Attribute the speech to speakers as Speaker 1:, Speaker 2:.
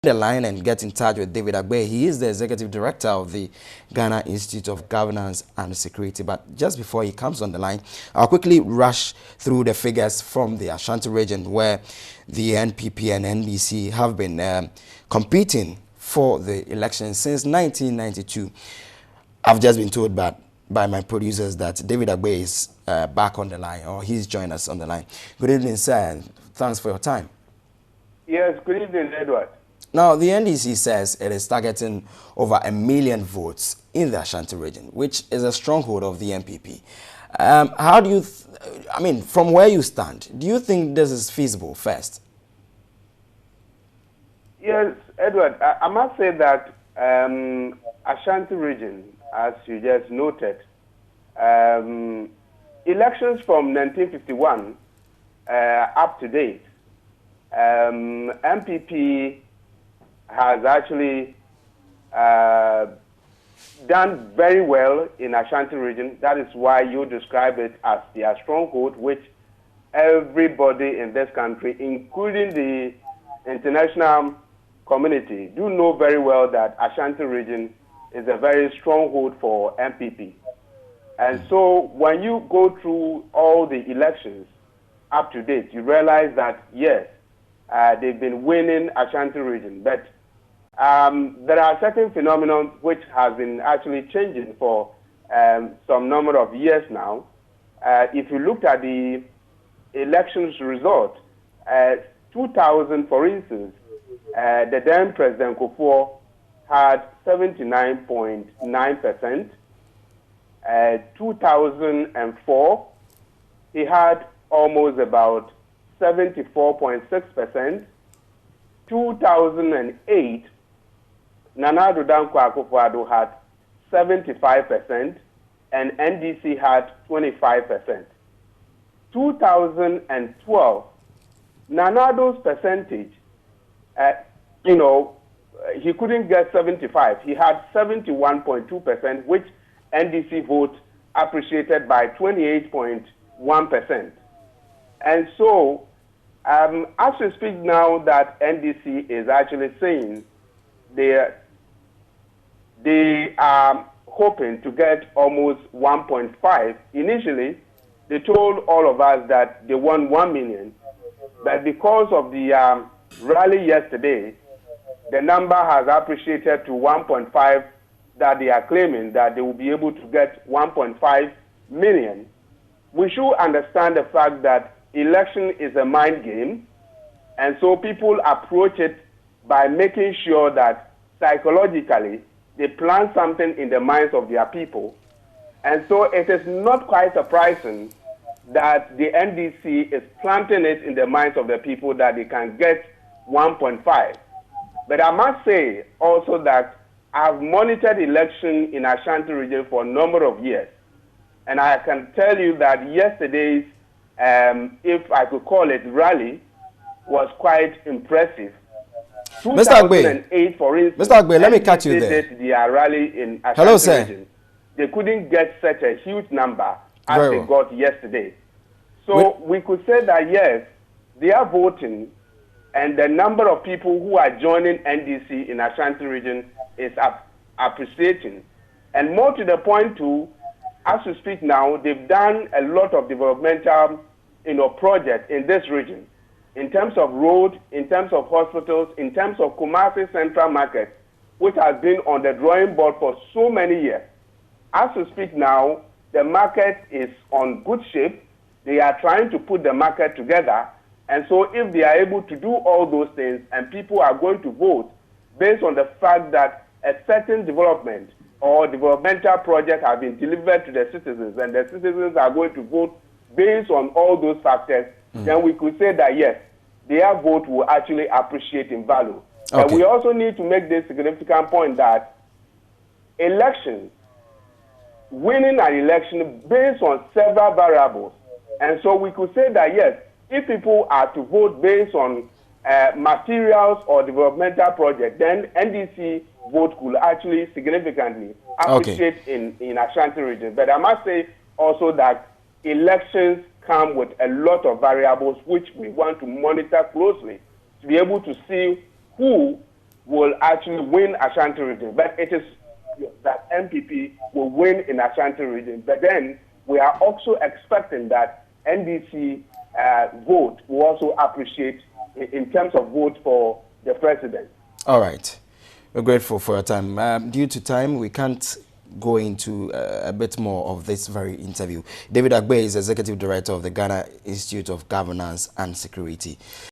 Speaker 1: the line and get in touch with David Agbee. He is the Executive Director of the Ghana Institute of Governance and Security. But just before he comes on the line, I'll quickly rush through the figures from the Ashanti region where the NPP and NDC have been competing for the election since 1992. I've just been told by my producers that David Agbee is back on the line, or he's joined us on the line. Good evening, sir, and thanks for your time.
Speaker 2: Yes, good evening, Edward.
Speaker 1: Now, the NDC says it is targeting over 1 million votes in the Ashanti region, which is a stronghold of the NPP. How do you, from where you stand, do you think this is feasible first?
Speaker 2: Yes, Edward, I must say that Ashanti region, as you just noted, elections from 1951 up to date, MPP has actually done very well in Ashanti region. That is why you describe it as their stronghold, which everybody in this country, including the international community, do know very well that Ashanti region is a very stronghold for MPP. And so when you go through all the elections up to date, you realize that, yes, they've been winning Ashanti region. But there are certain phenomena which have been actually changing for some number of years now. If you looked at the elections result, 2000, for instance, the then President Kufuor had 79.9%. 2004, he had almost about 74.6%. 2008, Nana Addo Dankwa Akufo-Addo had 75%, and NDC had 25%. 2012, Nana Addo's percentage, he couldn't get 75. He had 71.2%, which NDC vote appreciated by 28.1%. And so, as we speak now that NDC is actually saying they are hoping to get almost 1.5. Initially, they told all of us that they want 1 million, but because of the rally yesterday, the number has appreciated to 1.5, that they are claiming that they will be able to get 1.5 million. We should understand the fact that election is a mind game, and so people approach it by making sure that psychologically they plant something in the minds of their people. And so it is not quite surprising that the NDC is planting it in the minds of the people that they can get 1.5. But I must say also that I've monitored election in Ashanti region for a number of years. And I can tell you that yesterday's, if I could call it, rally was quite impressive.
Speaker 1: Mr. Agbee,
Speaker 2: for instance,
Speaker 1: Mr. Agbee, let me catch you there.
Speaker 2: Their rally in Ashanti
Speaker 1: Hello, sir.
Speaker 2: region, they couldn't get such a huge number as they got yesterday. So we could say that, yes, they are voting, and the number of people who are joining NDC in Ashanti region is appreciating. And more to the point too, as we speak now, they've done a lot of developmental projects in this region, in terms of road, in terms of hospitals, in terms of Kumasi Central Market, which has been on the drawing board for so many years. As we speak now, the market is on good shape. They are trying to put the market together. And so if they are able to do all those things and people are going to vote based on the fact that a certain development or developmental project have been delivered to the citizens and the citizens are going to vote based on all those factors, then we could say that, yes, their vote will actually appreciate in value.
Speaker 1: Okay.
Speaker 2: But we also need to make this significant point that elections, winning an election based on several variables. And so we could say that, yes, if people are to vote based on materials or developmental projects, then NDC vote could actually significantly appreciate in Ashanti region. But I must say also that elections come with a lot of variables which we want to monitor closely to be able to see who will actually win Ashanti Region. But it is that MPP will win in Ashanti Region. But then we are also expecting that NDC vote will also appreciate in terms of vote for the president.
Speaker 1: All right. We're grateful for your time. Due to time, we can't go into a bit more of this very interview. David Agbee is Executive Director of the Ghana Institute of Governance and Security.